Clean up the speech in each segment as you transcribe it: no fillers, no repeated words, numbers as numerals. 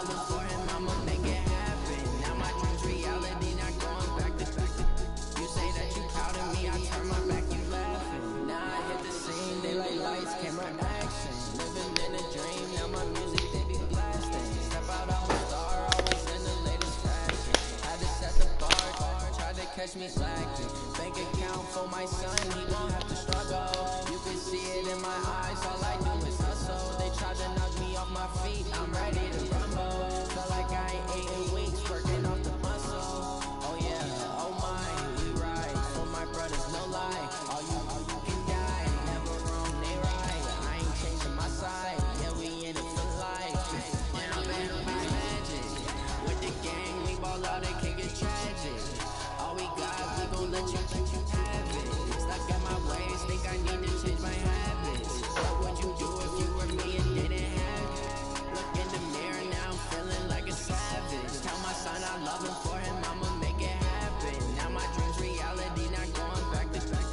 loving for him, I'ma make it happen. Now my dreams reality, not going back to back. You say that you proud of me, I turn my back, you laughing. Now I hit the scene, they like lights, camera, action. Living in a dream, now my music, they be blasting. Step out, I'm a star, always in the latest fashion. Had to set the bar, tried to catch me slacking. Bank account for my son, he won't have to struggle. You can see it in my eyes, all I do is hustle. They tried to knock me off my feet, I'm ready to rumble. Feel like I ain't ate in weeks, working off the muscle. Oh yeah, oh my, we ride for my brothers, no lie. All you can die, never wrong, they right. I ain't changing my side, yeah, we in it for life. Now man, we magic. With the gang, we ball out, it can get tragic. All we got, we gon' let you have it. Stuck in my ways, think I need to change my habits. What would you do if you were me and didn't have it? Look in the mirror, now I'm feeling like a savage. Tell my son I love him, for him I'ma make it happen. Now my dreams reality, not going back to back.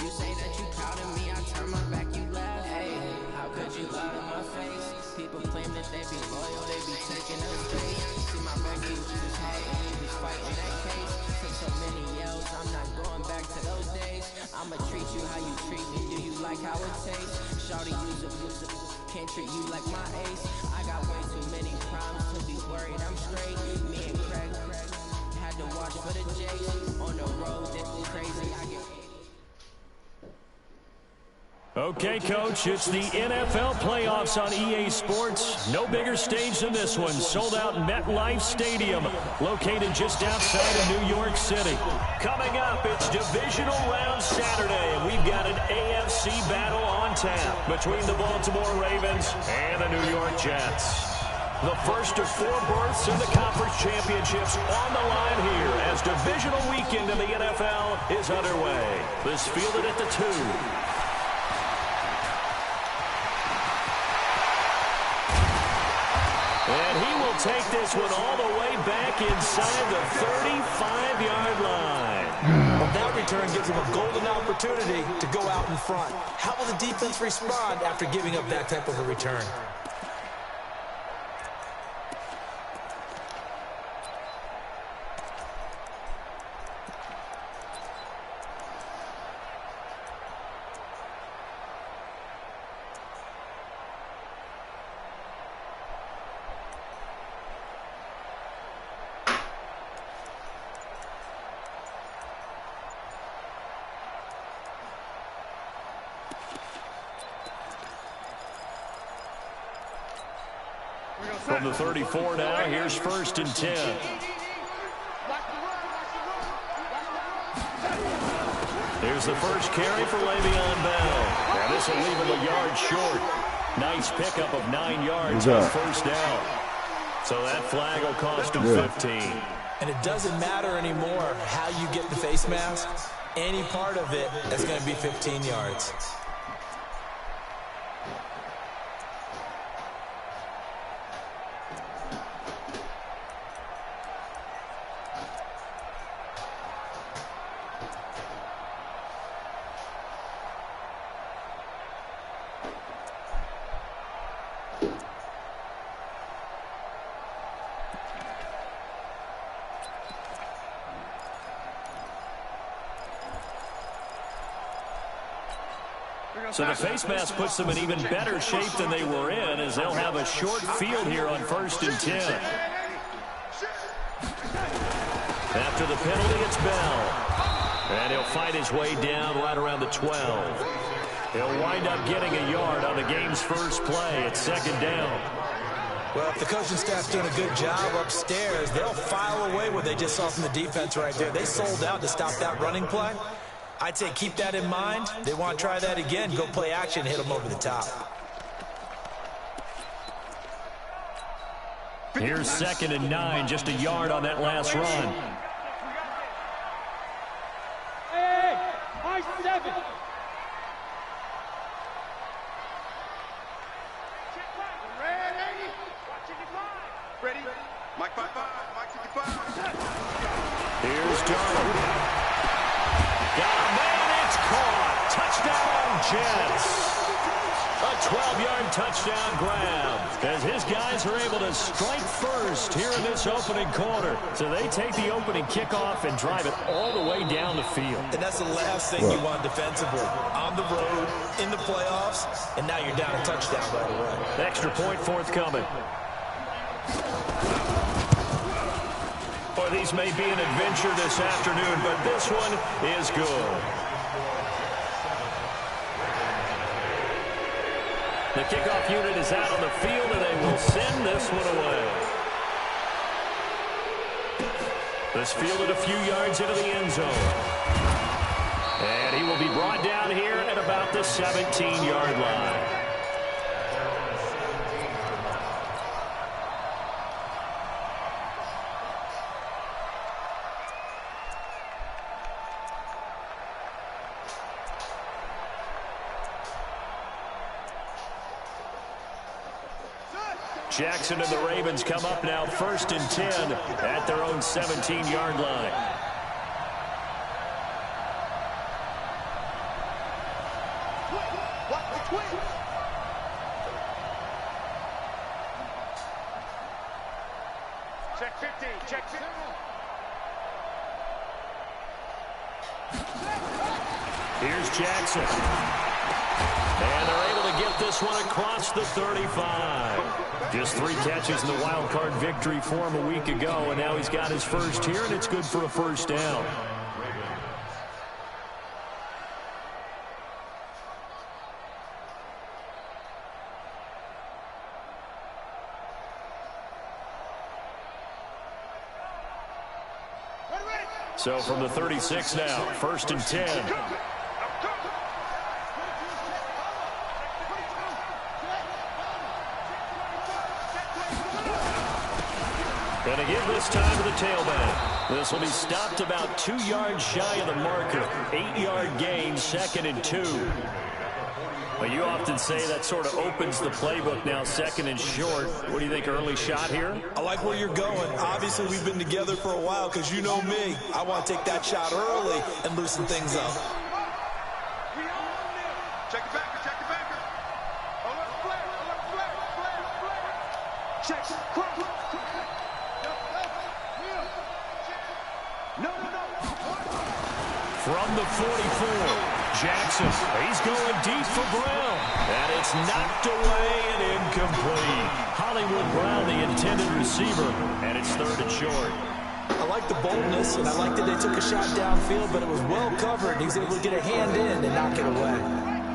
You say that you proud of me, I turn my back, you laugh. Hey, how could you lie to my face? People claim that they be loyal, they be taking us straight. See my record, you just hating, we was fighting that case. Took so many yells, I'm not going back to those days. I'ma treat you how you treat me, do you like how it tastes? Shawty use it, can't treat you like my ace. I got way too many problems to be worried, I'm straight. Me and Craig had to watch for the J's. On the road, this is crazy, I get... Okay, Coach, it's the NFL playoffs on EA Sports. No bigger stage than this one. Sold out MetLife Stadium, located just outside of New York City. Coming up, it's Divisional Round Saturday, and we've got an AFC battle on tap between the Baltimore Ravens and the New York Jets. The first of 4 berths in the conference championships on the line here as divisional weekend in the NFL is underway. This fielded at the 2. And he will take this one all the way back inside the 35-yard line. Well, that return gives him a golden opportunity to go out in front. How will the defense respond after giving up that type of a return? From the 34 now, here's 1st and 10. Here's the first carry for Le'Veon Bell. And this will leave him a yard short. Nice pickup of 9 yards on 1st down. So that flag will cost him 15. And it doesn't matter anymore how you get the face mask. Any part of it is going to be 15 yards. So the face mask puts them in even better shape than they were in, as they'll have a short field here on 1st and 10. After the penalty, it's Bell. And he'll fight his way down right around the 12. He'll wind up getting a yard on the game's first play at 2nd down. Well, if the coaching staff's doing a good job upstairs, they'll file away what they just saw from the defense right there. They sold out to stop that running play. I'd say keep that in mind. They want to try that again. Go play action, hit them over the top. Here's 2nd and 9, just a yard on that last run. Hey, high 7. Ready? Mike 5-5, Mike 55. Here's Darnold. Got a man, it's caught. Touchdown, Jets. A 12-yard touchdown grab as his guys are able to strike first here in this opening quarter. So they take the opening kickoff and drive it all the way down the field. And that's the last thing you want defensively. On the road, in the playoffs, and now you're down a touchdown right away. Extra point forthcoming. Boy, these may be an adventure this afternoon, but this one is good. The kickoff unit is out on the field, and they will send this one away. This fielded a few yards into the end zone. And he will be brought down here at about the 17-yard line. Jackson and the Ravens come up now 1st and 10 at their own 17-yard line. Check 50, check 50. Here's Jackson. And they're able to get this one across the 35. Just 3 catches in the wild card victory for him a week ago, and now he's got his first here, and it's good for a first down. So from the 36 now, 1st and 10. And to give this time to the tailback. This will be stopped about 2 yards shy of the marker. 8-yard gain, 2nd and 2. Well, you often say that sort of opens the playbook now, 2nd and short. What do you think, early shot here? I like where you're going. Obviously, we've been together for a while because you know me. I want to take that shot early and loosen things up. Check the backer, check the backer. Alert flare, alert flare, flare, flare. Check, cross. No. From the 44, Jackson, he's going deep for Brown. And it's knocked away and incomplete. Hollywood Brown, the intended receiver, and it's 3rd and short. I like the boldness, and I like that they took a shot downfield, but it was well covered. He was able to get a hand in and knock it away.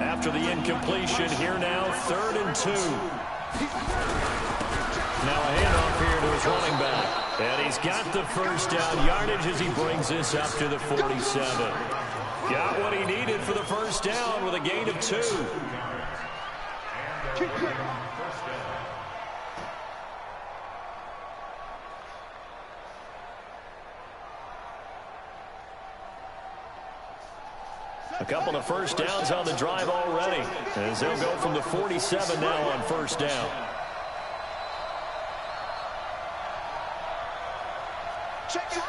After the incompletion, here now, 3rd and 2. Now a handoff here to his running back. And he's got the first down yardage as he brings this up to the 47. Got what he needed for the first down with a gain of 2. A couple of first downs on the drive already, as they'll go from the 47 now on first down. Check it.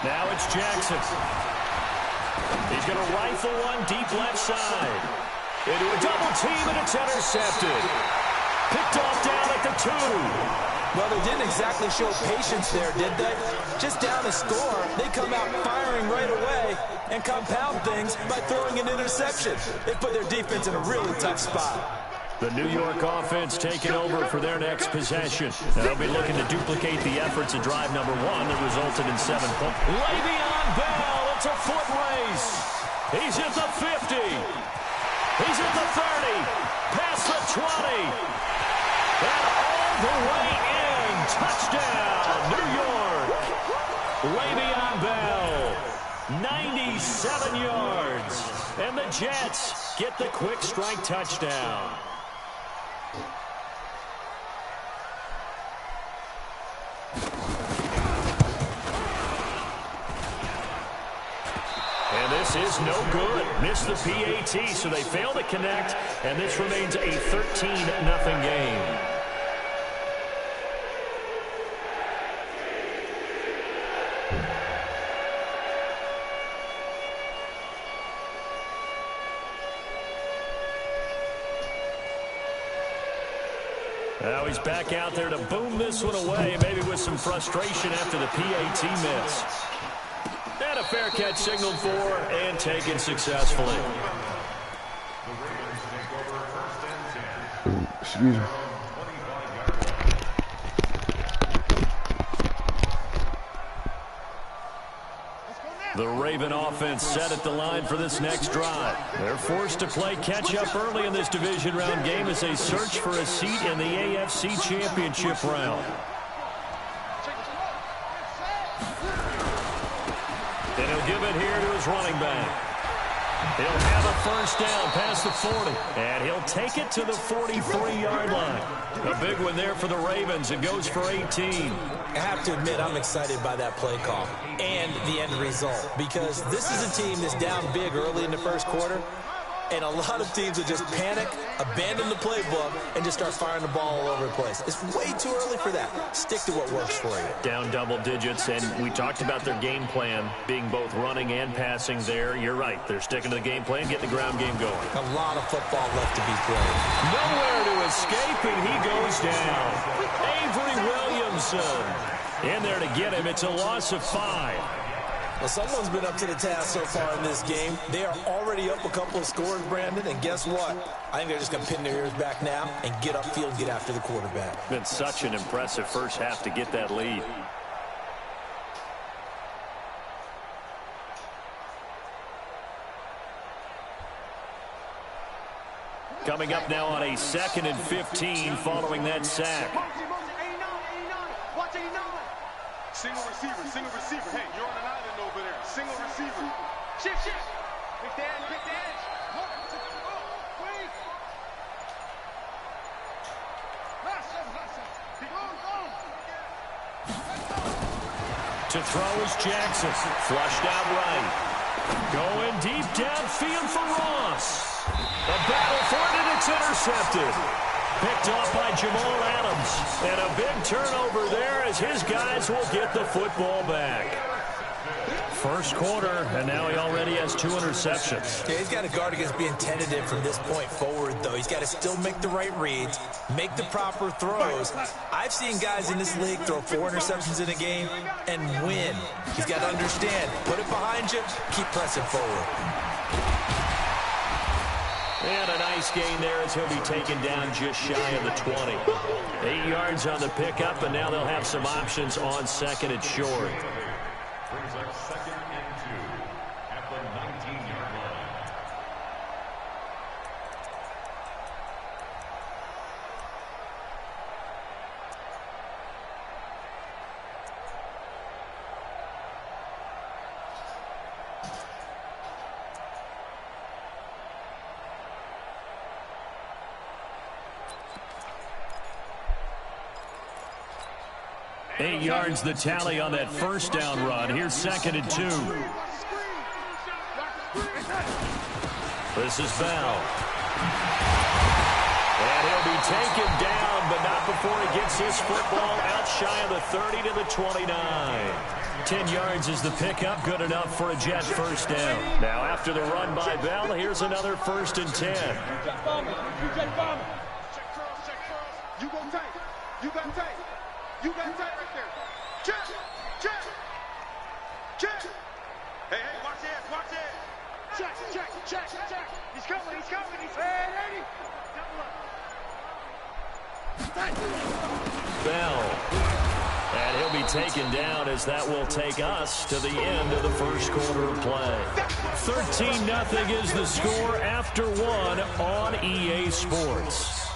Now it's Jackson. He's going to rifle one deep left side. Into a double team, and it's intercepted. Picked off down at the 2. Well, they didn't exactly show patience there, did they? Just down a score, they come out firing right away and compound things by throwing an interception. They put their defense in a really tough spot. The New York offense taking over for their next possession. They'll be looking to duplicate the efforts of drive number 1 that resulted in 7 points. Le'Veon Bell, it's a foot race. He's at the 50. He's at the 30. Past the 20. And all the way in. Touchdown, New York. Le'Veon Bell, 97 yards. And the Jets get the quick strike touchdown. And this is no good. Missed the PAT, so they fail to connect, and this remains a 13-0 game. Now he's back out there to boom this one away, maybe with some frustration after the PAT miss. And a fair catch signaled for and taken successfully. Excuse me. The Raven offense set at the line for this next drive. They're forced to play catch-up early in this division round game as they search for a seat in the AFC Championship round. And he'll give it here to his running back. He'll have a first down past the 40. And he'll take it to the 43-yard line. A big one there for the Ravens. It goes for 18. I have to admit, I'm excited by that play call and the end result, because this is a team that's down big early in the first quarter, and a lot of teams will just panic, abandon the playbook, and just start firing the ball all over the place. It's way too early for that. Stick to what works for you. Down double digits, and we talked about their game plan being both running and passing there. You're right. They're sticking to the game plan, getting the ground game going. A lot of football left to be played. Nowhere to escape, and he goes down. Avery Williamson in there to get him. It's a loss of 5. Well, someone's been up to the task so far in this game. They are already up a couple of scores, Brandon, and guess what? I think they're just going to pin their ears back now and get upfield and get after the quarterback. Been such an impressive first half to get that lead. Coming up now on a 2nd and 15 following that sack. Single receiver, single receiver. Hey, you're on an island over there. Single receiver. Shift, shift. Pick the edge, pick the edge. Wait. To throw is Jackson. Flushed out right. Going deep downfield for Ross. A battle for it, and it's intercepted. Picked off by Jamal Adams. And a big turnover there as his guys will get the football back. First quarter, and now he already has 2 interceptions. Yeah, he's got to guard against being tentative from this point forward, though. He's got to still make the right reads, make the proper throws. I've seen guys in this league throw 4 interceptions in a game and win. He's got to understand, put it behind you, keep pressing forward. And a nice gain there as he'll be taken down just shy of the 20. 8 yards on the pickup, and now they'll have some options on 2nd and short. Brings up 2nd and 2 at the 19-yard line. Eight yards the tally on that first down run. Here's 2nd and 2. This is Bell. And he'll be taken down, but not before he gets his football out shy of the 30 to the 29. 10 yards is the pickup, good enough for a Jet first down. Now after the run by Bell, here's another 1st and 10. Check cross. You go tight. You got tight. You got tight right there. Check. Hey, watch it. Check. He's coming. Hey, lady. Bell. And he'll be taken down as that will take us to the end of the first quarter of play. 13-0 is the score after 1 on EA Sports.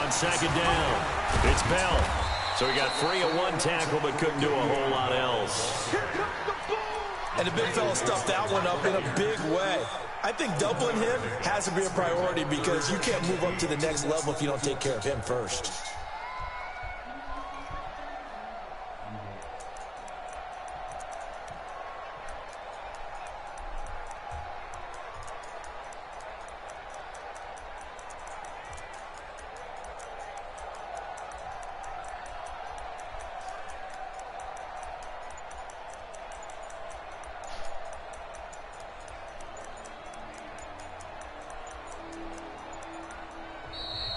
on second down. It's Bell. So he got 3 on 1 tackle, but couldn't do a whole lot else. And the big fella stuffed that one up in a big way. I think doubling him has to be a priority because you can't move up to the next level if you don't take care of him first.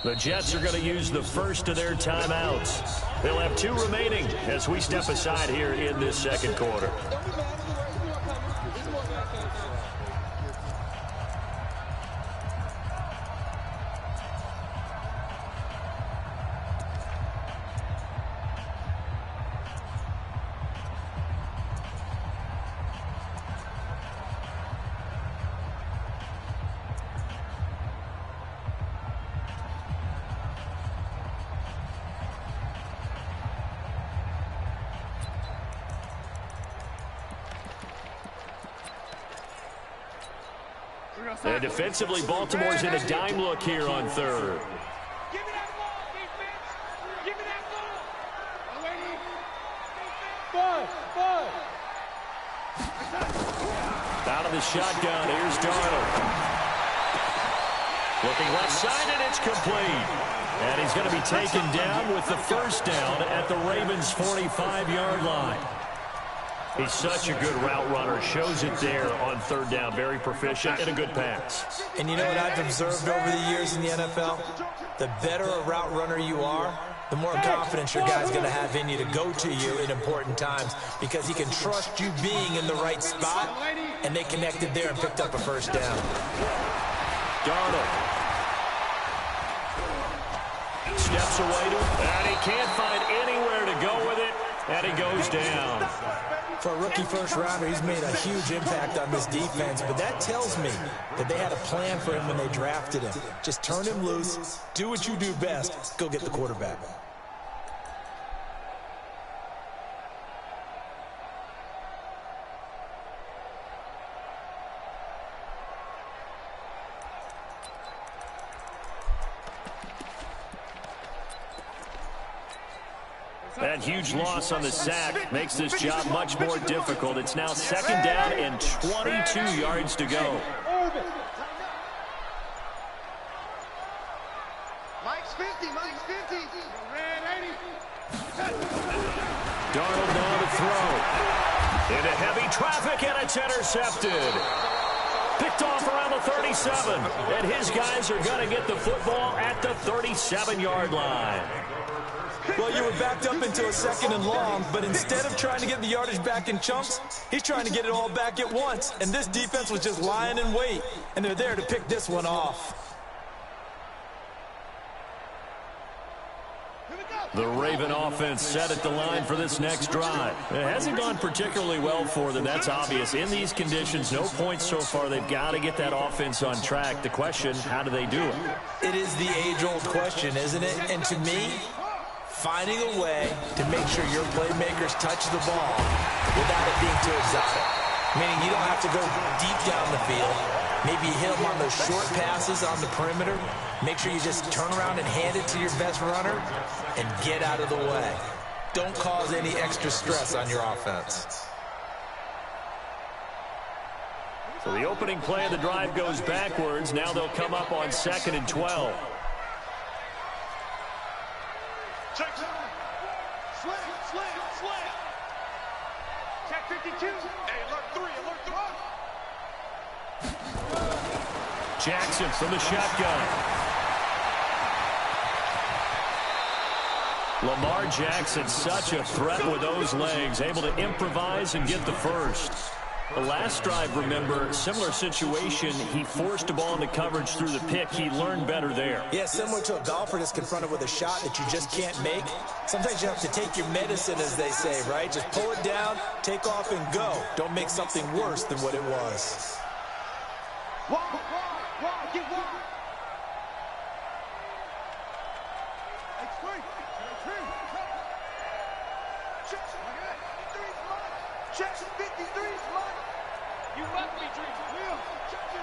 The Jets are going to use the first of their timeouts. They'll have 2 remaining as we step aside here in this second quarter. And defensively, Baltimore's in a dime look here on third. Give me that ball, defense. Give me that ball. Out of the shotgun, here's Darnold. Looking left side, and it's complete. And he's going to be taken down with the first down at the Ravens' 45-yard line. He's such a good route runner. Shows it there on third down. Very proficient and a good pass. And you know what I've observed over the years in the NFL? The better a route runner you are, the more confidence your guy's going to have in you to go to you in important times because he can trust you being in the right spot, and they connected there and picked up a first down. Darnold steps away to it, and he can't find anywhere to go with it, and he goes down. For a rookie first-rounder, he's made a huge impact on this defense, but that tells me that they had a plan for him when they drafted him. Just turn him loose, do what you do best, go get the quarterback. That huge loss on the sack makes this job much more difficult. It's now second down and 22 yards to go. Mike's 50. Darnold now to throw. Into heavy traffic, and it's intercepted. Picked off around the 37. And his guys are going to get the football at the 37-yard line. Well, you were backed up into a second and long, but instead of trying to get the yardage back in chunks, he's trying to get it all back at once. And this defense was just lying in wait, and they're there to pick this one off. The Raven offense set at the line for this next drive. It hasn't gone particularly well for them. That's obvious. In these conditions, no points so far. They've got to get that offense on track. The question, how do they do it? It is the age-old question, isn't it? And to me, finding a way to make sure your playmakers touch the ball without it being too exotic. Meaning you don't have to go deep down the field. Maybe hit them on those short passes on the perimeter. Make sure you just turn around and hand it to your best runner and get out of the way. Don't cause any extra stress on your offense. So the opening play of the drive goes backwards. Now they'll come up on 2nd and 12. Check. Slam. Check 52. Hey, alert 3. Jackson from the shotgun. Lamar Jackson, such a threat with those legs, able to improvise and get the first. The last drive, remember, similar situation. He forced a ball into coverage through the pick. He learned better there. Yeah, similar to a golfer that's confronted with a shot that you just can't make. Sometimes you have to take your medicine, as they say, right? Just pull it down, take off, and go. Don't make something worse than what it was. Walk, get walk. Check 53, Smart. You must be drinking. Will,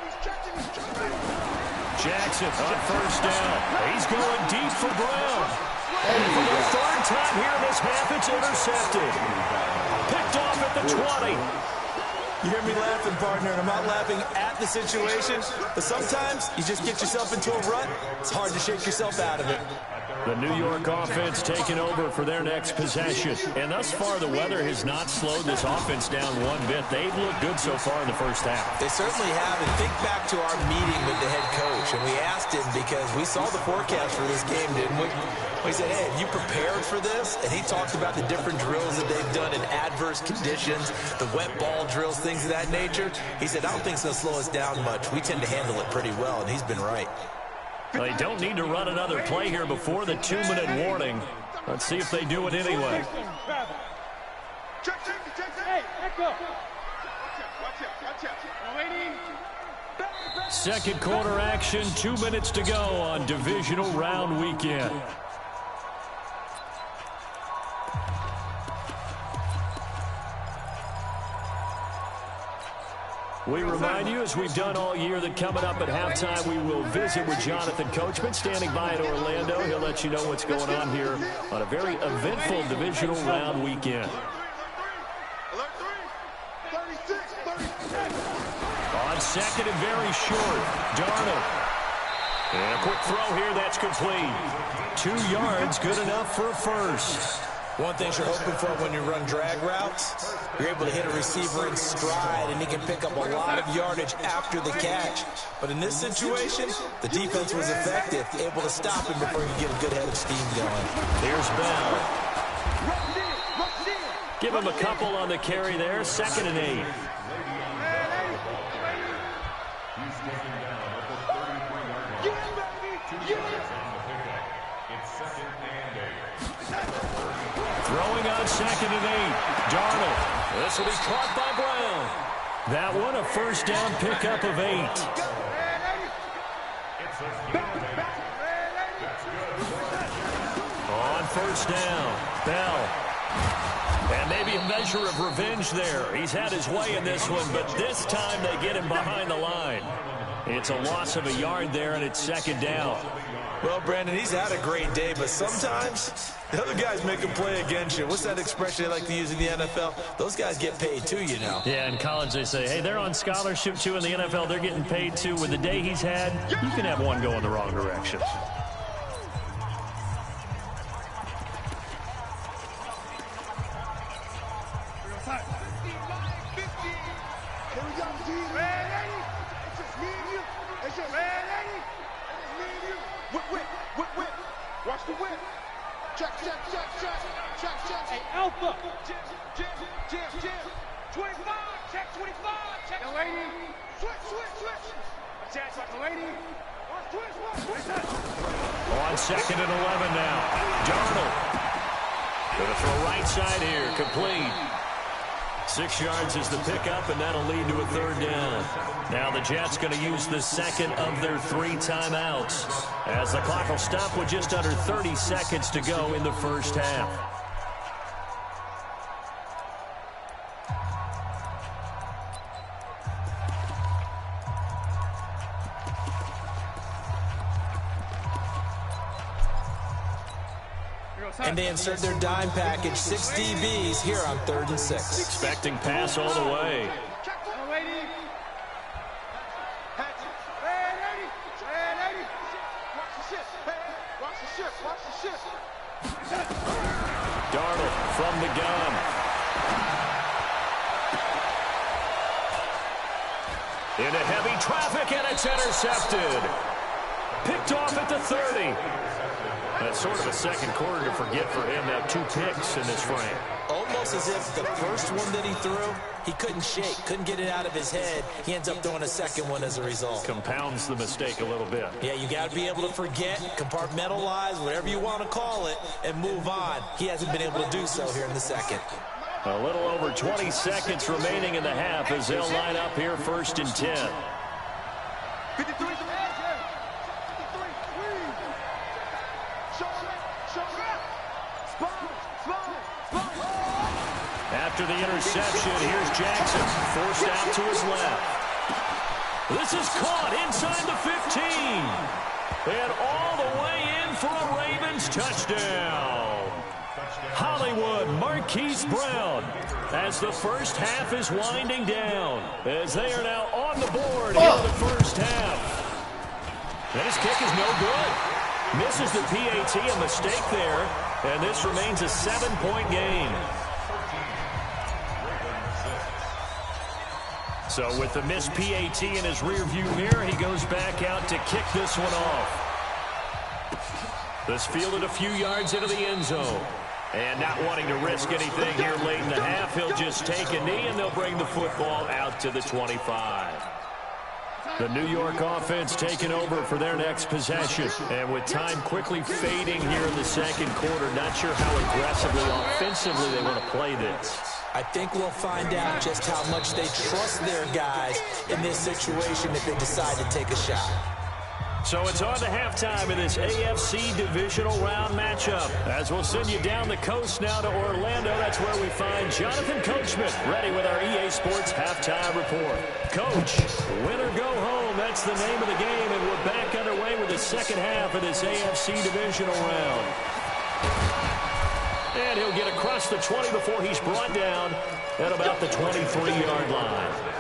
he's Jackson on first down. He's going deep for Brown. And for the third time here in this half, it's intercepted. Picked off at the 20. You hear me laughing, partner, and I'm not laughing at the situation, but sometimes you just get yourself into a rut. It's hard to shake yourself out of it. The New York offense taking over for their next possession. And thus far, the weather has not slowed this offense down one bit. They've looked good so far in the first half. They certainly have. And think back to our meeting with the head coach, and we asked him because we saw the forecast for this game, didn't we? We said, hey, have you prepared for this? And he talked about the different drills that they've done in adverse conditions, the wet ball drills, things of that nature. He said, I don't think it's going to slow us down much. We tend to handle it pretty well, and he's been right. They don't need to run another play here before the 2-minute warning. Let's see if they do it anyway. Second quarter action, 2 minutes to go on divisional round weekend. We remind you, as we've done all year, that coming up at halftime, we will visit with Jonathan Coachman, standing by in Orlando. He'll let you know what's going on here on a very eventful divisional round weekend. On second and very short, Darnold. And a quick throw here, that's complete. 2 yards, good enough for a first. One thing you're hoping for when you run drag routes, you're able to hit a receiver in stride, and he can pick up a lot of yardage after the catch. But in this situation, the defense was effective, able to stop him before he could get a good head of steam going. Here's Bell. Give him a couple on the carry there, 2nd and 8. Throwing on 2nd and 8. Darnold. This will be caught by Brown. That one, a first down pickup of 8. On first down, Bell. And maybe a measure of revenge there. He's had his way in this one, but this time they get him behind the line. It's a loss of a yard there, and it's 2nd down. Well, Brandon, he's had a great day, but sometimes the other guys make a play against you. What's that expression they like to use in the NFL? Those guys get paid too, you know. Yeah, in college they say, hey, they're on scholarship too. In the NFL, they're getting paid too. With the day he's had, you can have one go in the wrong direction. Watch the whip. Check. Hey, Alpha. Jam. 25. Check 25. Check. Delaney. Switch. Attach like Delaney. Switch. On 2nd and 11 now. Darnold. Gonna throw right side here. Complete. 6 yards is the pickup, and that'll lead to a 3rd down. Now the Jets going to use the second of their 3 timeouts, as the clock will stop with just under 30 seconds to go in the first half. And they insert their dime package, 6 DBs here on 3rd and 6. Expecting pass all the way. Darnold from the gun. Into heavy traffic, and it's intercepted. Picked off at the 30. That's sort of a second quarter to forget for him to have 2 picks in this frame. Almost as if the first one that he threw, he couldn't shake, couldn't get it out of his head. He ends up throwing a second one as a result. Compounds the mistake a little bit. Yeah, you got to be able to forget, compartmentalize, whatever you want to call it, and move on. He hasn't been able to do so here in the second. A little over 20 seconds remaining in the half as they'll line up here 1st and 10. 53. After the interception, here's Jackson, forced out to his left. This is caught inside the 15. And all the way in for a Ravens touchdown. Hollywood Marquise Brown as the first half is winding down, as they are now on the board in the first half. And his kick is no good. Misses the PAT, a mistake there, and this remains a 7-point game. So with the missed PAT in his rearview mirror, he goes back out to kick this one off. This fielded a few yards into the end zone. And not wanting to risk anything here late in the half, he'll just take a knee, and they'll bring the football out to the 25. The New York offense taking over for their next possession. And with time quickly fading here in the second quarter, not sure how aggressively, offensively they want to play this. I think we'll find out just how much they trust their guys in this situation if they decide to take a shot. So it's on to halftime in this AFC divisional round matchup. As we'll send you down the coast now to Orlando, that's where we find Jonathan Coachman ready with our EA Sports halftime report. Coach, win or go home, that's the name of the game, and we're back underway with the second half of this AFC divisional round. And he'll get across the 20 before he's brought down at about the 23-yard line.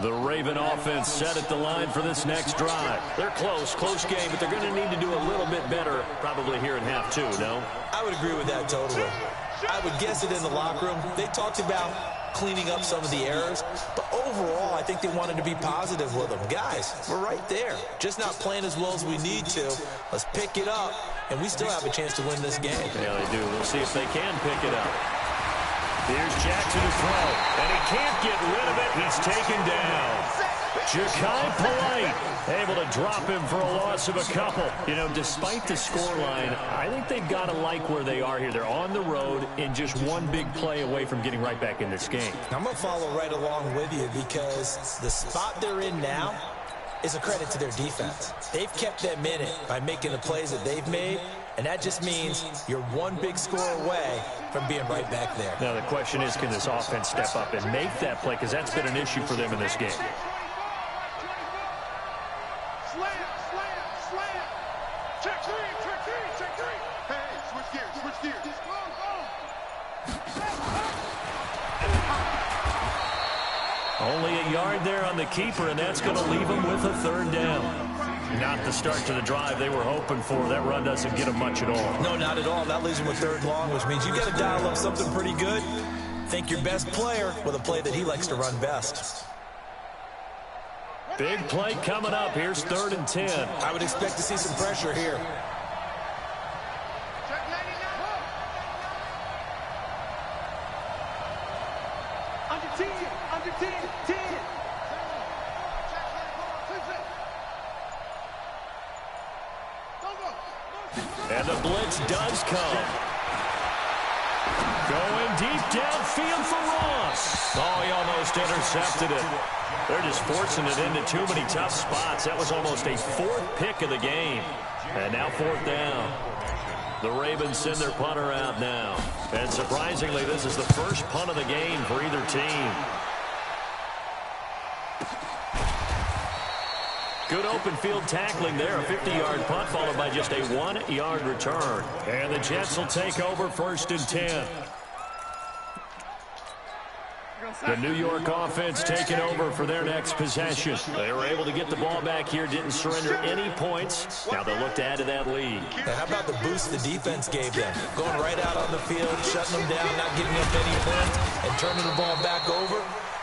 The Raven offense set at the line for this next drive. They're close game, but they're going to need to do a little bit better probably here in half two, no? I would agree with that totally. I would guess it in the locker room. They talked about cleaning up some of the errors, but overall, I think they wanted to be positive with them. Guys, we're right there. Just not playing as well as we need to. Let's pick it up, and we still have a chance to win this game. Yeah, they do. We'll see if they can pick it up. Here's Jackson to throw, and he can't get rid of it. He's taken down. Ja'Kai Polite able to drop him for a loss of a couple. You know, despite the scoreline, I think they've got to like where they are here. They're on the road and just one big play away from getting right back in this game. I'm going to follow right along with you because the spot they're in now is a credit to their defense. They've kept them in it by making the plays that they've made, and that just means you're one big score away from being right back there. Now, the question is, can this offense step up and make that play? Because that's been an issue for them in this game. Slam. Check three. Hey, switch gears. Only a yard there on the keeper, and that's going to leave them with a third down. Not the start to the drive they were hoping for. That run doesn't get them much at all. No, not at all. That leaves them with third long, which means you got to dial up something pretty good. Think your best player with a play that he likes to run best. Big play coming up. Here's 3rd and 10. I would expect to see some pressure here. Under 10. And the blitz does come. Going deep downfield for Ross. Oh, he almost intercepted it. They're just forcing it into too many tough spots. That was almost a 4th pick of the game. And now 4th down. The Ravens send their punter out now. And surprisingly, this is the first punt of the game for either team. Good open field tackling there. A 50-yard punt followed by just a 1-yard return. And the Jets will take over 1st and 10. The New York offense taking over for their next possession. They were able to get the ball back here, didn't surrender any points. Now they'll look to add to that lead. And how about the boost the defense gave them? Going right out on the field, shutting them down, not giving up any points, and turning the ball back over.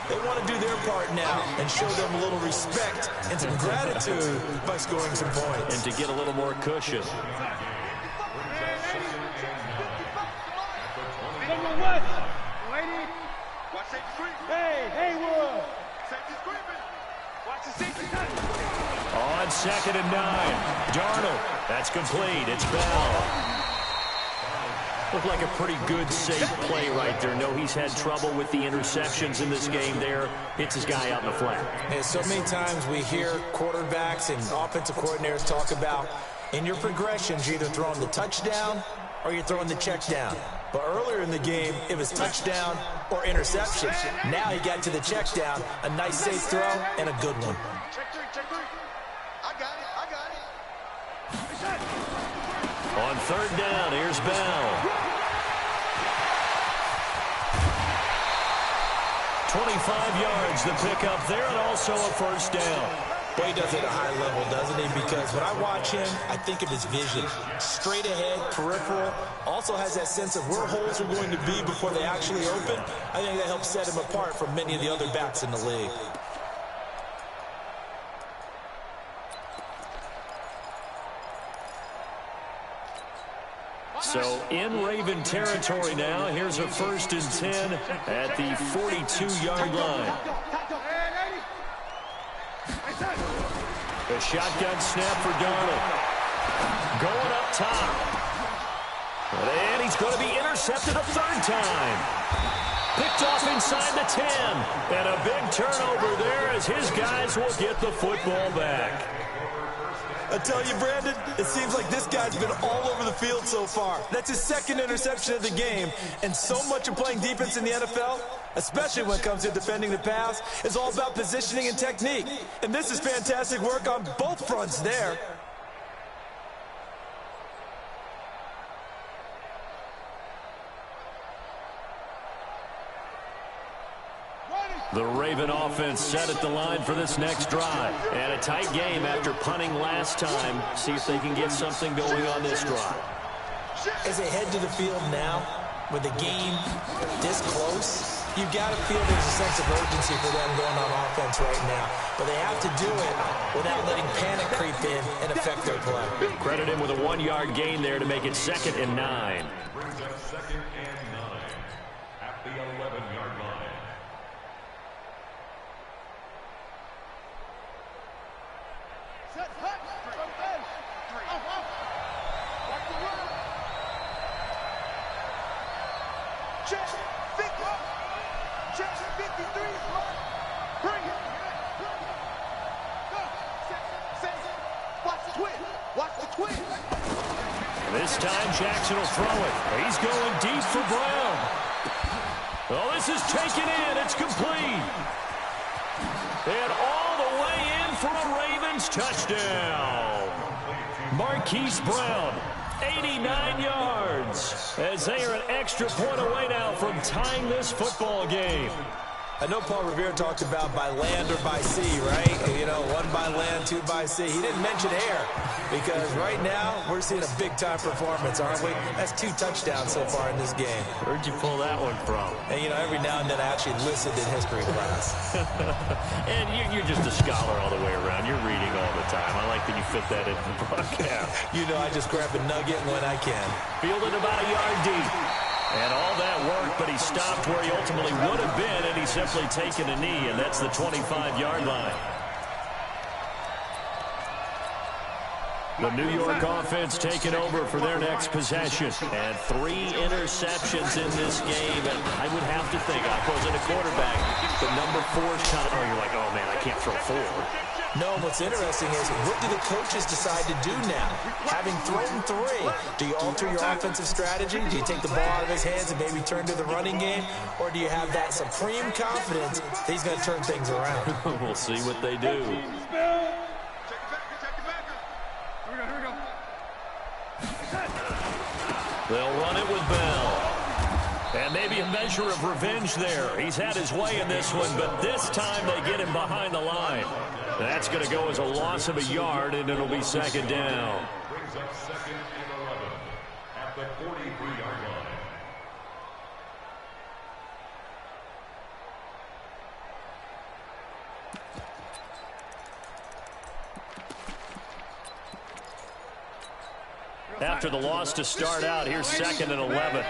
They want to do their part now and show them a little respect and some gratitude by scoring some points. And to get a little more cushion. Watch safety sweep. Hey, Wood. Safety sweeping. Watch the safety. On 2nd and 9. Darnold That's complete. It's Bell. Looked like a pretty good, safe play right there. No, he's had trouble with the interceptions in this game there. Hits his guy out in the flat. And so many times we hear quarterbacks and offensive coordinators talk about in your progressions, you're either throwing the touchdown or you're throwing the check down. But earlier in the game, it was touchdown or interception. Now he got to the check down, a nice safe throw, and a good one. Check three. I got it. On third down, here's Bell. 25 yards the pickup there, and also a first down. Well, he does it at a high level, doesn't he? Because when I watch him, I think of his vision. Straight ahead, peripheral, also has that sense of where holes are going to be before they actually open. I think that helps set him apart from many of the other backs in the league. So in Raven territory now, here's a 1st and 10 at the 42-yard line. The shotgun snap for Darnold. Going up top. And he's going to be intercepted a third time. Picked off inside the 10. And a big turnover there as his guys will get the football back. I tell you, Brandon, it seems like this guy's been all over the field so far. That's his 2nd interception of the game. And so much of playing defense in the NFL, especially when it comes to defending the pass, is all about positioning and technique. And this is fantastic work on both fronts there. The Raven offense set at the line for this next drive. And a tight game after punting last time. See if they can get something going on this drive. As they head to the field now, with the game this close, you've got to feel there's a sense of urgency for them going on offense right now. But they have to do it without letting panic creep in and affect their play. Credit him with a 1-yard gain there to make it 2nd and 9. Brings up 2nd and 9 at the 11-yard line. This time Jackson will throw it. He's going deep for Brown. Well, this is taken in. It's complete. And all the way in for a Ravens touchdown. Marquise Brown, 89 yards, as they are an extra point away now from tying this football game. I know Paul Revere talked about by land or by sea, right? You know, 1 by land, 2 by sea. He didn't mention air because right now we're seeing a big-time performance, aren't we? That's 2 touchdowns so far in this game. Where'd you pull that one from? And, you know, every now and then I actually listened in history class. And you're just a scholar all the way around. You're reading all the time. I like that you fit that in the broadcast. You know I just grab a nugget when I can. Fielded about a yard deep. And all that work, but he stopped where he ultimately would have been, and he's simply taken a knee, and that's the 25-yard line. The New York offense taking over for their next possession. And 3 interceptions in this game, and I would have to think, I wasn't a quarterback, but number 4 is kind of, you're like, oh, man, I can't throw 4. No, what's interesting is what do the coaches decide to do now? Having thrown 3, do you alter your offensive strategy? Do you take the ball out of his hands and maybe turn to the running game? Or do you have that supreme confidence that he's going to turn things around? We'll see what they do. They'll run it with Bell. And maybe a measure of revenge there. He's had his way in this one, but this time they get him behind the line. That's going to go as a loss of a yard, and it'll be 2nd down. Brings up 2nd and 11 at the 43-yard line. After the loss to start out, here's 2nd and 11.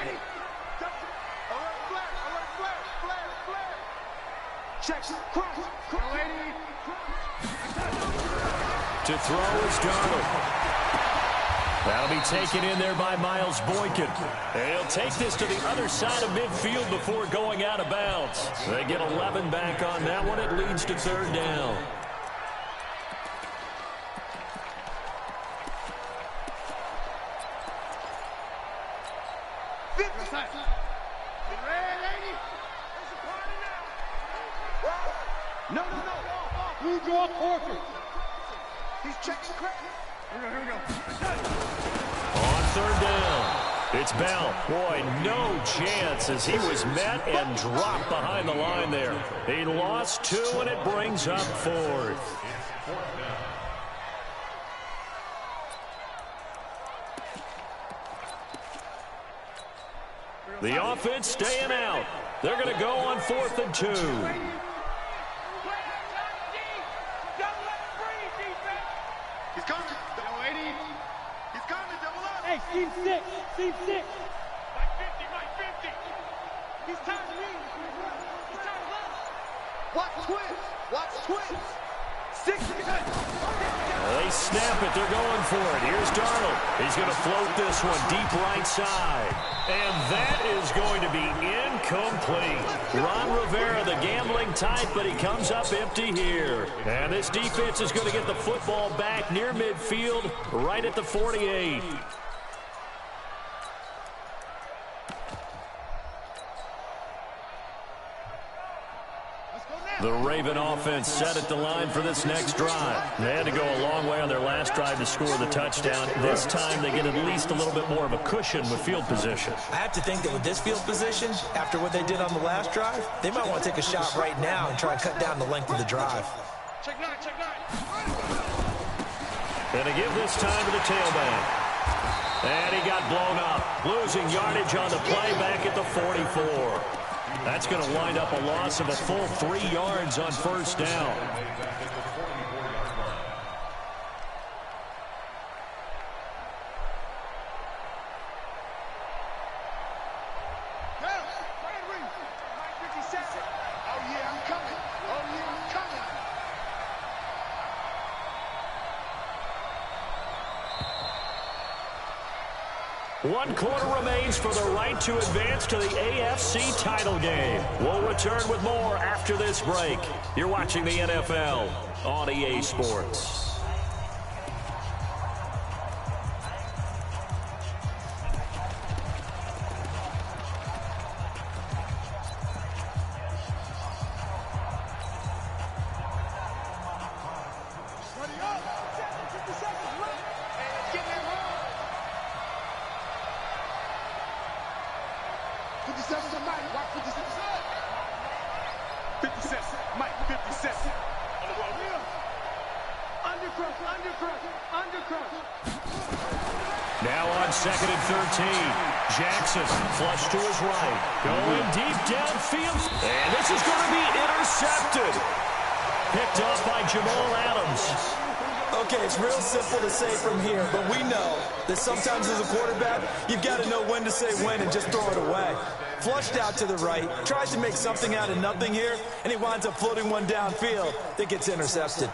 To throw is Darnold. That'll be taken in there by Miles Boykin. And he'll take this to the other side of midfield before going out of bounds. They get 11 back on that one. It leads to third down. No. Blue draw Corker. He's checking credit. Here we go. On third down, it's Bell. Boy, no chance as he was met and dropped behind the line there. He lost 2, and it brings up 4th. The offense staying out. They're going to go on 4th and 2. He's coming. Double 80. He's coming. Double up. Hey, team 6. Team 6. Mike 50. He's time to lead. He's time to left. Watch twins. Watch twins. 6. They snap it. They're going for it. Here's Darnold. He's going to float this one deep right side. And that is going to be incomplete. Ron Rivera, the gambling type, but he comes up empty here. And this defense is going to get the football back near midfield, right at the 48. The Raven offense set at the line for this next drive. They had to go a long way on their last drive to score the touchdown. This time they get at least a little bit more of a cushion with field position. I have to think that with this field position, after what they did on the last drive, they might want to take a shot right now and try and cut down the length of the drive. Check 9. And to give this time to the tailback. And he got blown up, losing yardage on the play back at the 44. That's going to wind up a loss of a full 3 yards on first down. One quarter remains for the right to advance to the AFC title game. We'll return with more after this break. You're watching the NFL on EA Sports. Now on 2nd and 13. Jackson flush to his right. Going deep downfield. And this is going to be intercepted. Picked off by Jamal Adams. Okay, it's real simple to say from here, but we know that sometimes as a quarterback, you've got to know when to say when and just throw it away. Flushed out to the right, tries to make something out of nothing here, and he winds up floating one downfield that gets intercepted.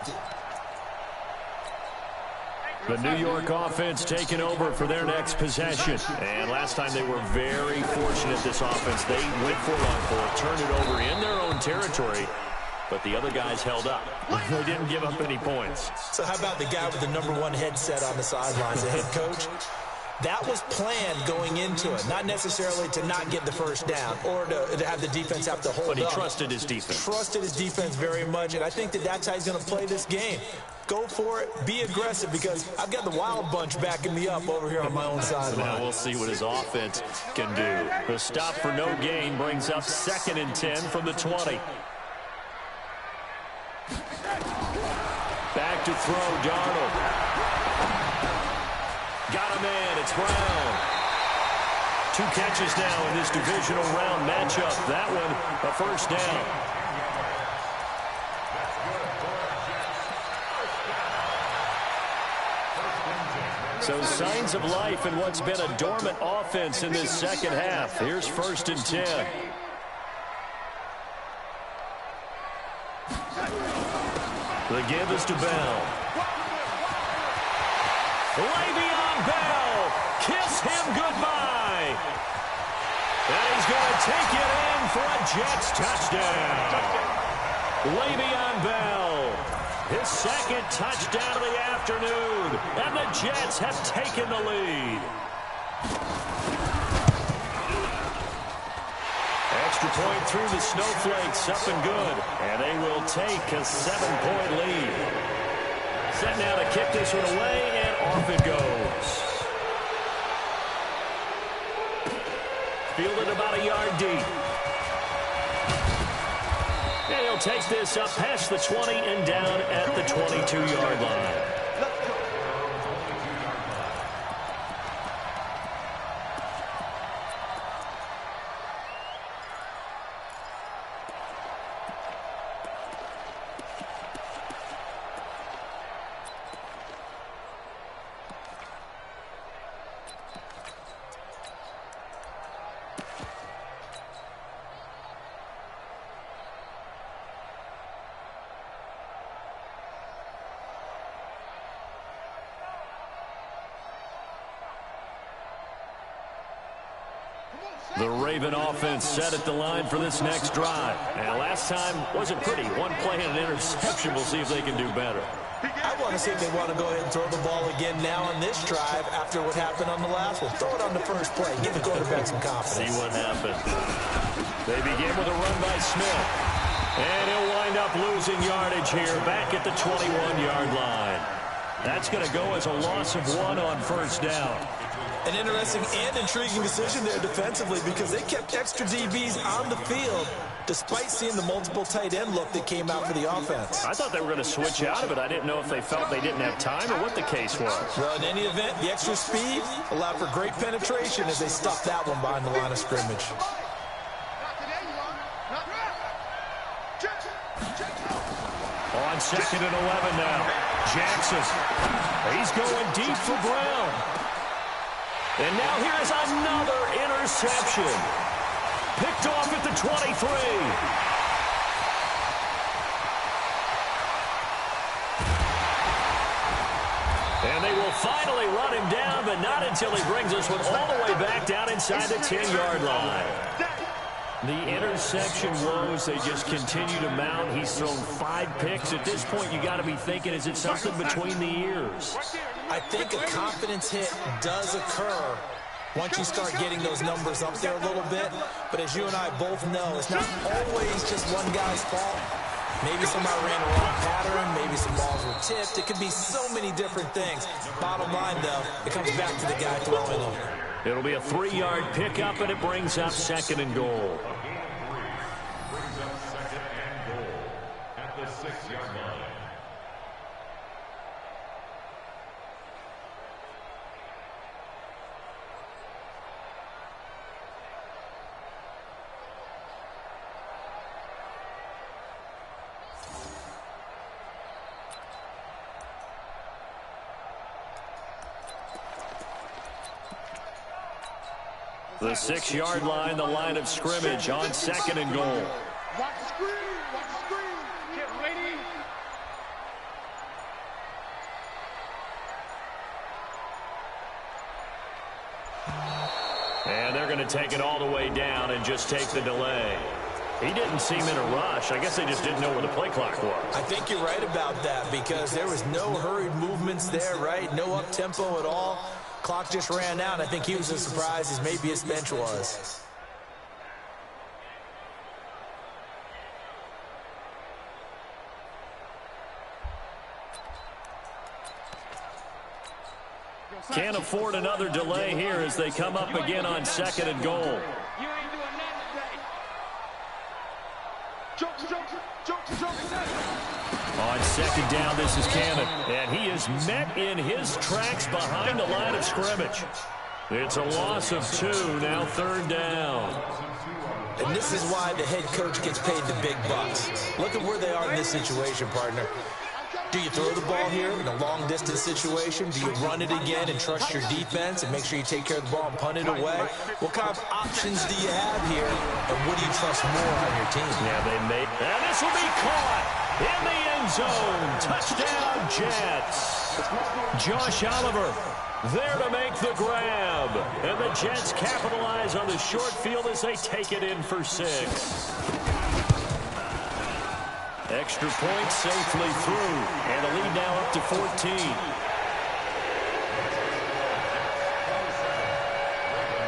The New York offense taking over for their next possession. And last time they were very fortunate, this offense. They went for it on 4, turned it over in their own territory, but the other guys held up. They didn't give up any points. So how about the guy with the #1 headset on the sidelines, the head coach? That was planned going into it, not necessarily to not get the first down or to have the defense have to hold up. But he trusted his defense. Trusted his defense very much, and I think that that's how he's going to play this game. Go for it, be aggressive, because I've got the wild bunch backing me up over here on my own sideline. Now we'll see what his offense can do. The stop for no gain brings up 2nd and 10 from the 20. Back to throw, Darnold. Got a man, it's Brown. 2 catches now in this divisional round matchup. That one, a first down. So signs of life in what's been a dormant offense in this second half. Here's 1st and 10. The give is to Bell. Le'Veon Bell, kiss him goodbye. And he's going to take it in for a Jets touchdown. Le'Veon Bell, his second touchdown of the afternoon, and the Jets have taken the lead. Extra point through the snowflakes, up and good. And they will take a 7-point lead. Set now to kick this one away, and off it goes. Fielded about a yard deep. And he'll take this up past the 20 and down at the 22-yard line. The Raven offense set at the line for this next drive. And last time wasn't pretty. One play and an interception. We'll see if they can do better. I want to see if they want to go ahead and throw the ball again now on this drive after what happened on the last one. Throw it on the first play. Give the quarterback some confidence. See what happens. They begin with a run by Smith. And he'll wind up losing yardage here back at the 21-yard line. That's going to go as a loss of 1 on first down. An interesting and intriguing decision there defensively because they kept extra DBs on the field despite seeing the multiple tight end look that came out for the offense. I thought they were going to switch out of it. I didn't know if they felt they didn't have time or what the case was. Well, in any event, the extra speed allowed for great penetration as they stuffed that one behind the line of scrimmage. On 2nd and 11 now. Jackson. He's going deep for Brown. And now here's another interception. Picked off at the 23. And they will finally run him down, but not until he brings this one all the way back down inside the 10-yard line. The interception woes, they just continue to mount. He's thrown 5 picks. At this point, you got to be thinking, is it something between the ears? I think a confidence hit does occur once you start getting those numbers up there a little bit. But as you and I both know, it's not always just one guy's fault. Maybe somebody ran a wrong pattern. Maybe some balls were tipped. It could be so many different things. Bottom line, though, it comes back to the guy throwing them. It'll be a 3-yard pickup, and it brings up 2nd and goal. Brings up 2nd and goal at the 6-yard line. The 6-yard line, the line of scrimmage on 2nd and goal. Watch the screen. Watch the screen. Get ready. And they're going to take it all the way down and just take the delay. He didn't seem in a rush. I guess they just didn't know where the play clock was. I think you're right about that because there was no hurried movements there, right? No up-tempo at all. Clock just ran out. I think he was as surprised as maybe his bench was. Can't afford another delay here as they come up again on 2nd and goal. You ain't doing nothing today. On 2nd down, this is Cannon. And he is met in his tracks behind the line of scrimmage. It's a loss of 2, now 3rd down. And this is why the head coach gets paid the big bucks. Look at where they are in this situation, partner. Do you throw the ball here in a long-distance situation? Do you run it again and trust your defense and make sure you take care of the ball and punt it away? What kind of options do you have here, and what do you trust more on your team? Yeah, they made. And this will be caught in the end zone. Touchdown, Jets. Josh Oliver there to make the grab. And the Jets capitalize on the short field as they take it in for 6. Extra point safely through. And the lead now up to 14.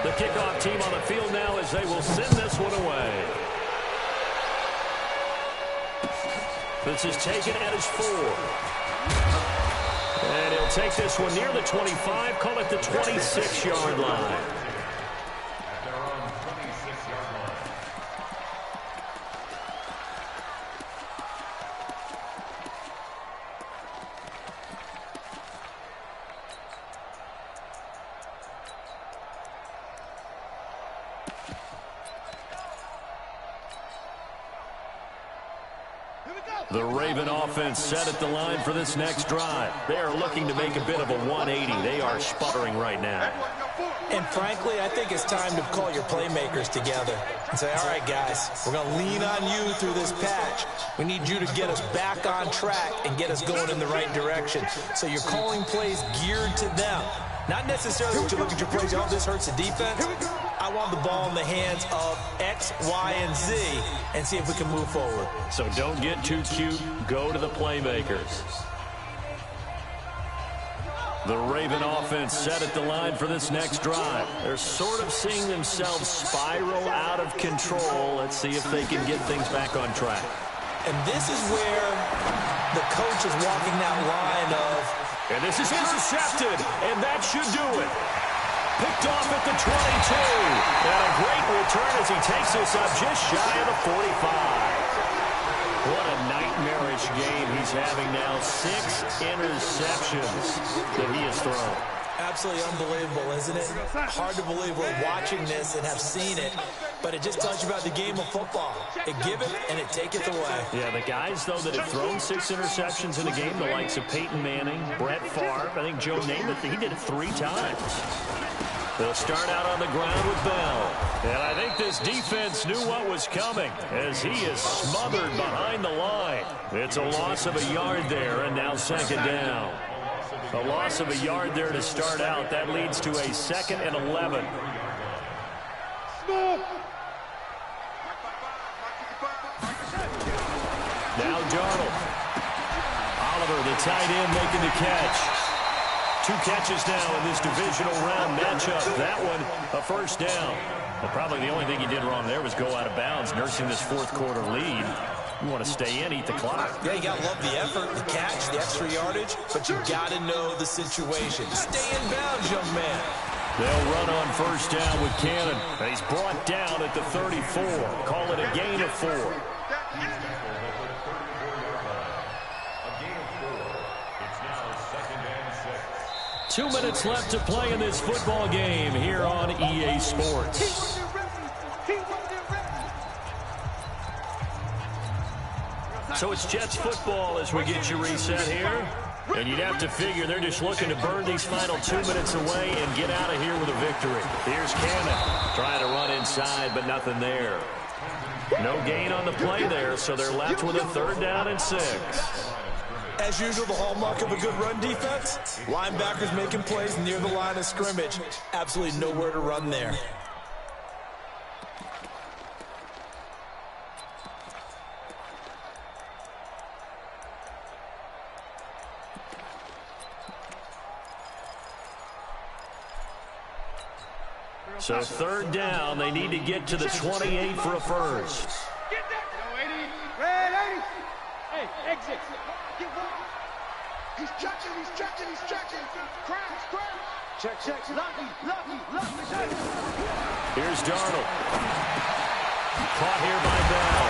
The kickoff team on the field now as they will send this one away. This is taken at his 4. And he'll take this one near the 25, call it the 26-yard line. The Raven offense set at the line for this next drive. They are looking to make a bit of a 180. They are sputtering right now. And frankly, I think it's time to call your playmakers together and say, all right, guys, we're going to lean on you through this patch. We need you to get us back on track and get us going in the right direction. So you're calling plays geared to them. Not necessarily that you look at your plays, oh, this hurts the defense. I want the ball in the hands of X, Y, and Z and see if we can move forward. So don't get too cute. Go to the playmakers. The Raven offense set at the line for this next drive. They're sort of seeing themselves spiral out of control. Let's see if they can get things back on track. And this is where the coach is walking that line of, and this is intercepted, and that should do it. Picked off at the 22. And a great return as he takes this up just shy of the 45. What a nightmarish game he's having now. 6 interceptions that he has thrown. Absolutely unbelievable, isn't it? Hard to believe we're watching this and have seen it, but it just tells you about the game of football. It give it and it taketh away. Yeah, the guys, though, that have thrown 6 interceptions in a game, the likes of Peyton Manning, Brett Favre, I think Joe Namath, he did it 3 times. They'll start out on the ground with Bell. And I think this defense knew what was coming as he is smothered behind the line. It's a loss of a yard there, and now second down. A loss of a yard there to start out. That leads to a 2nd and 11. Now Darnold. Oliver, the tight end, making the catch. 2 catches now in this divisional round matchup. That one, a first down. Well, probably the only thing he did wrong there was go out of bounds, nursing this 4th quarter lead. You want to stay in, eat the clock. Yeah, you got to love the effort, the catch, the extra yardage, but you got to know the situation. Stay in bounds, young man. They'll run on first down with Cannon. And he's brought down at the 34. Call it a gain of 4. 2 minutes left to play in this football game here on EA Sports. So it's Jets football as we get you reset here. And you'd have to figure they're just looking to burn these final 2 minutes away and get out of here with a victory. Here's Cannon trying to run inside, but nothing there. No gain on the play there, so they're left with a 3rd down and 6. As usual, the hallmark of a good run defense, linebackers making plays near the line of scrimmage. Absolutely nowhere to run there. So 3rd down, they need to get to the 28 for a first. Get that. Red 80. Hey, exit. He's checking, he's checking, he's checking. Crash, crash. Check. Lucky. Check. Here's Darnold. Caught here by Bell.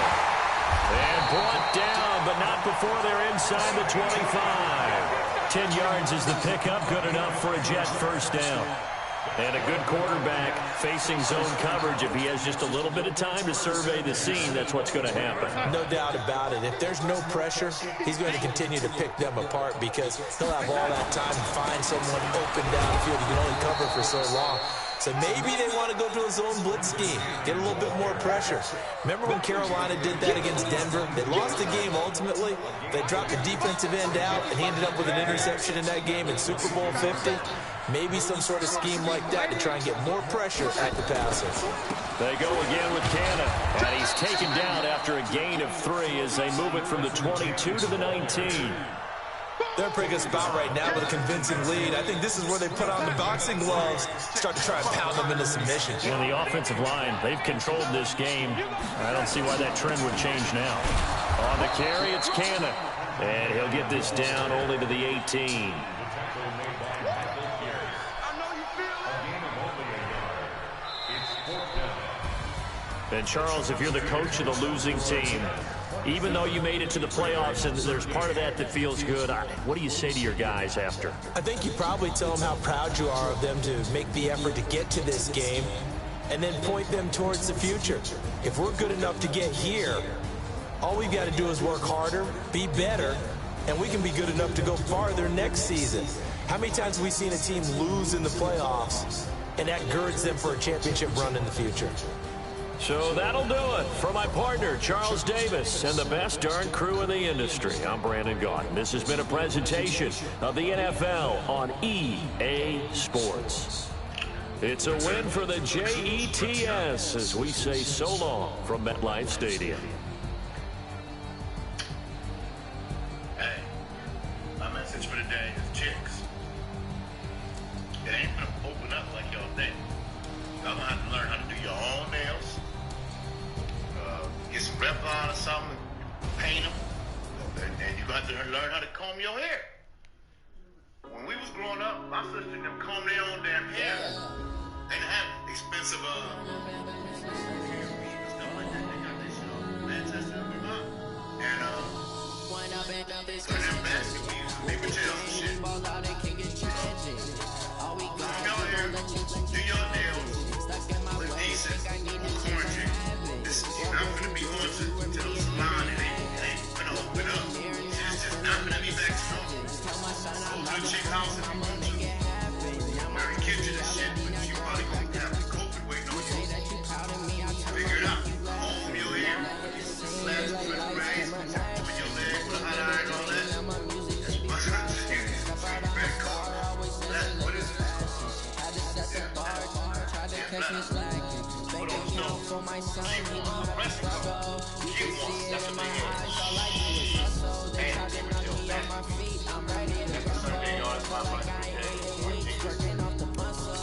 And brought down, but not before they're inside the 25. 10 yards is the pickup, good enough for a Jet first down. And a good quarterback facing zone coverage. If he has just a little bit of time to survey the scene, that's what's going to happen. No doubt about it. If there's no pressure, he's going to continue to pick them apart because he'll have all that time to find someone open downfield. He can only cover for so long. So maybe they want to go to a zone blitz scheme, get a little bit more pressure. Remember when Carolina did that against Denver? They lost the game ultimately. They dropped the defensive end out, and he ended up with an interception in that game in Super Bowl 50. Maybe some sort of scheme like that to try and get more pressure at the passer. They go again with Cannon, and he's taken down after a gain of 3 as they move it from the 22 to the 19. They're in a pretty good spot right now with a convincing lead. I think this is where they put on the boxing gloves, start to try and pound them into submission. Yeah, the offensive line, they've controlled this game. I don't see why that trend would change now. On the carry, it's Cannon, and he'll get this down only to the 18. And Charles, if you're the coach of the losing team, even though you made it to the playoffs and there's part of that that feels good, what do you say to your guys after? I think you probably tell them how proud you are of them to make the effort to get to this game and then point them towards the future. If we're good enough to get here, all we've got to do is work harder, be better, and we can be good enough to go farther next season. How many times have we seen a team lose in the playoffs, and that girds them for a championship run in the future? So that'll do it. For my partner, Charles Davis, and the best darn crew in the industry, I'm Brandon Gaudin. This has been a presentation of the NFL on EA Sports. It's a win for the Jets as we say so long from MetLife Stadium. Hey, my message for the day is chicks. It ain't gonna open up like y'all think. Y'all gonna have to learn how to do your own nails. Get some Revlon or something, paint them, and you're going to have to learn how to comb your hair. When we was growing up, my sister and them combed their own damn hair. They didn't have expensive stuff like that. They got this Manchester and Vermont. And for them baskets, we used paper tails and shit. Comb your hair, do your nails, look decent, quarantine. You're not going to be going to the salon and it ain't going to open up. It's just not going to be back to normal. Go to a chick house if you want to. Very kitchen and shit, but you probably going to have the COVID waiting on you. Figure it out. Comb your hair. Last good grace. Put your leg with a hot iron and all that. That's what's going to do. Very cold. What is it? For those notes, for my son, he wants a rest of that's a big and my feet, I'm ready to go. Working off the muscle.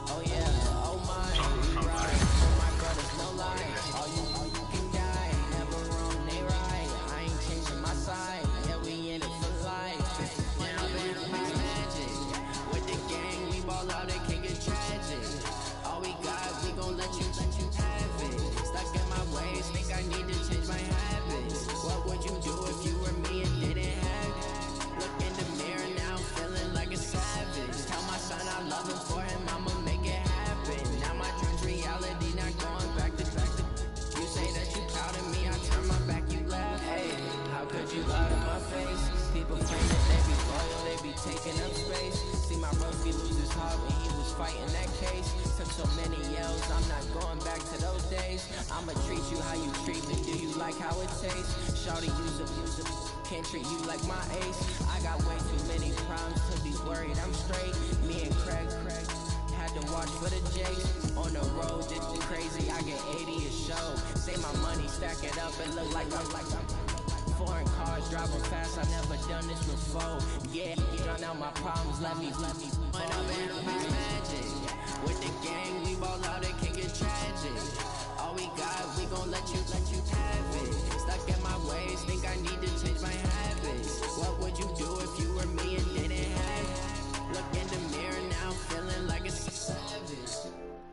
Oh yeah, oh my. My brothers no lie. All you can die. Never wrong, they right. I ain't changing my side. Yeah, we in it for life. When I'm in my magic. With the gang, we ball out, it can get tragic. All we got, we gon' let you have it. Stuck in my ways, think I need to change my habits. What would you do if you were me and didn't have it? Look in the mirror now, feeling like a savage. Tell my son I love him, for him I'ma make it happen. Now my dream's reality, not going back to. You say that you proud of me, I turn my back, you laugh. Hey, how could you lie to my face? People claim that they be loyal, they be taking up space. See my broski lose his heart when he was fighting that case. Took so many yells, I'm not going back to those days. I'ma treat you how you treat me, do you like how it tastes? Shawty use a can't treat you like my ace. I got way too many problems to be worried, I'm straight. Me and Craig had to watch for the Jakes. On the road, it's crazy, I get 80 a show. Say my money, stack it up, and look like I'm foreign cars, driving fast, I've never done this before. Yeah, drown out my problems, let me. When I'm in